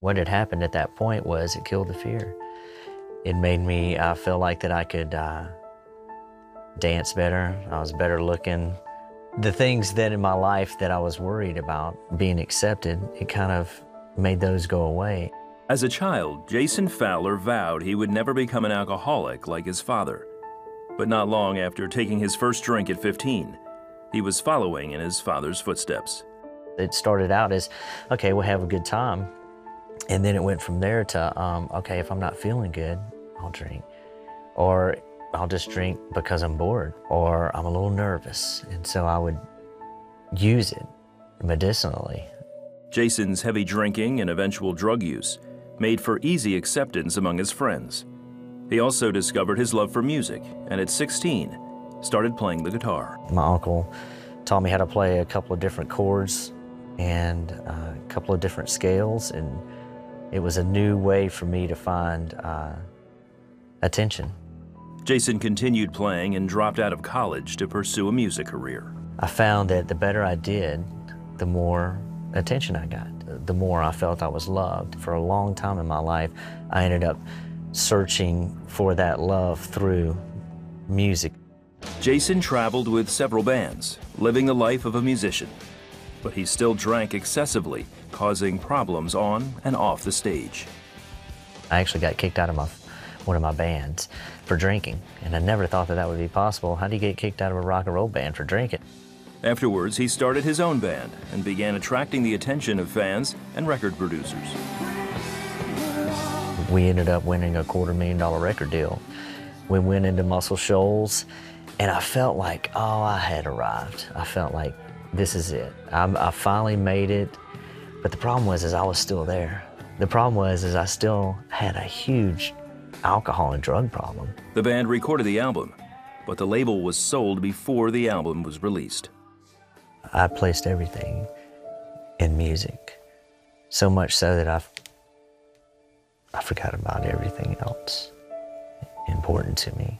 What had happened at that point was it killed the fear. It made me feel like that I could dance better. I was better looking. The things that in my life that I was worried about being accepted, it kind of made those go away. As a child, Jason Fowler vowed he would never become an alcoholic like his father. But not long after taking his first drink at 15, he was following in his father's footsteps. It started out as, okay, we'll have a good time. And then it went from there to, okay, if I'm not feeling good, I'll drink. Or I'll just drink because I'm bored, or I'm a little nervous. And so I would use it medicinally. Jason's heavy drinking and eventual drug use made for easy acceptance among his friends. He also discovered his love for music, and at 16, started playing the guitar. My uncle taught me how to play a couple of different chords and a couple of different scales, and it was a new way for me to find attention. Jason continued playing and dropped out of college to pursue a music career. I found that the better I did, the more attention I got, the more I felt I was loved. For a long time in my life, I ended up searching for that love through music. Jason traveled with several bands, living the life of a musician. But he still drank excessively, causing problems on and off the stage. I actually got kicked out of one of my bands for drinking, and I never thought that that would be possible. How do you get kicked out of a rock and roll band for drinking? Afterwards, he started his own band and began attracting the attention of fans and record producers. We ended up winning a $250,000 record deal. We went into Muscle Shoals, and I felt like, oh, I had arrived. I felt like this is it. I finally made it, but the problem was I was still there. The problem was I still had a huge alcohol and drug problem. The band recorded the album, but the label was sold before the album was released. I placed everything in music, so much so that I forgot about everything else important to me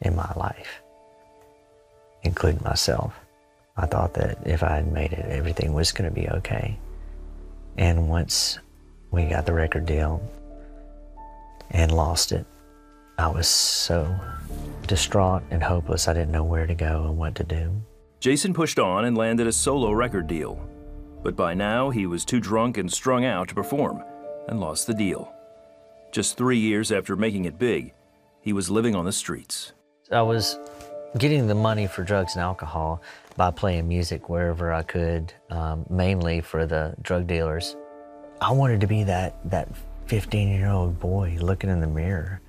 in my life, including myself. I thought that if I had made it, everything was going to be okay. And once we got the record deal and lost it, I was so distraught and hopeless. I didn't know where to go and what to do. Jason pushed on and landed a solo record deal. But by now, he was too drunk and strung out to perform and lost the deal. Just 3 years after making it big, he was living on the streets. I was getting the money for drugs and alcohol by playing music wherever I could, mainly for the drug dealers. I wanted to be that 15-year-old boy looking in the mirror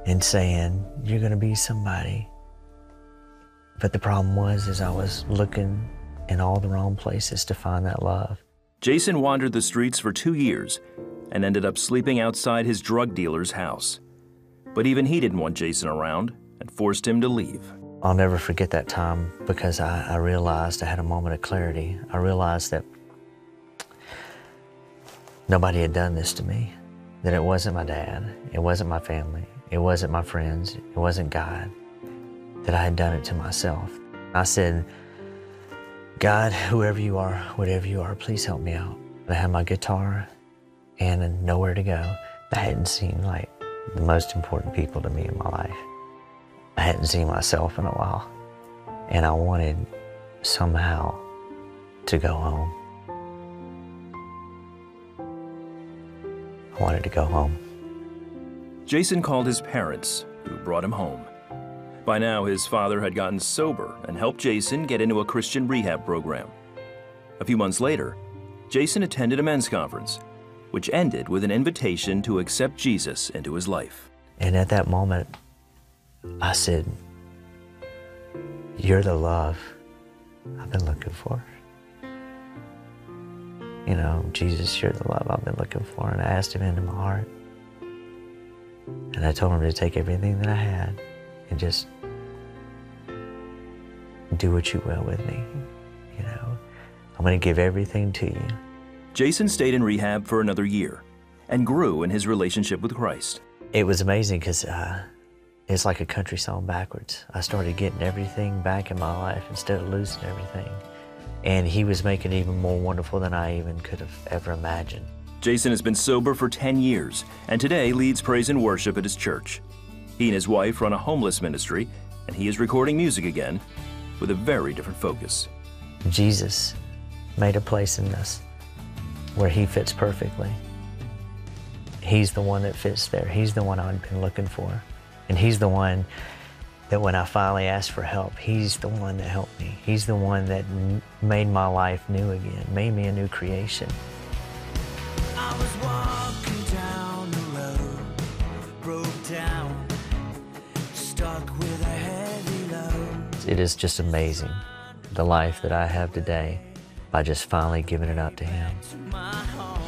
and saying, you're gonna be somebody. But the problem was I was looking in all the wrong places to find that love. Jason wandered the streets for 2 years and ended up sleeping outside his drug dealer's house. But even he didn't want Jason around and forced him to leave. I'll never forget that time because I realized I had a moment of clarity. I realized that nobody had done this to me, that it wasn't my dad, it wasn't my family, it wasn't my friends, it wasn't God, that I had done it to myself. I said, God, whoever you are, whatever you are, please help me out. I had my guitar and nowhere to go. I hadn't seen like the most important people to me in my life. I hadn't seen myself in a while, and I wanted somehow to go home. I wanted to go home. Jason called his parents, who brought him home. By now, his father had gotten sober and helped Jason get into a Christian rehab program. A few months later, Jason attended a men's conference, which ended with an invitation to accept Jesus into his life. And at that moment, I said, you're the love I've been looking for. You know, Jesus, you're the love I've been looking for. And I asked him into my heart. And I told him to take everything that I had and just do what you will with me. You know, I'm going to give everything to you. Jason stayed in rehab for another year and grew in his relationship with Christ. It was amazing because it's like a country song backwards. I started getting everything back in my life instead of losing everything. And he was making it even more wonderful than I even could have ever imagined. Jason has been sober for 10 years and today leads praise and worship at his church. He and his wife run a homeless ministry, and he is recording music again with a very different focus. Jesus made a place in us where he fits perfectly. He's the one that fits there. He's the one I've been looking for. And he's the one that when I finally asked for help, he's the one that helped me. He's the one that made my life new again, made me a new creation. I was walking down the road, broke down, stuck with a heavy load. It is just amazing, the life that I have today, by just finally giving it up to him. My heart.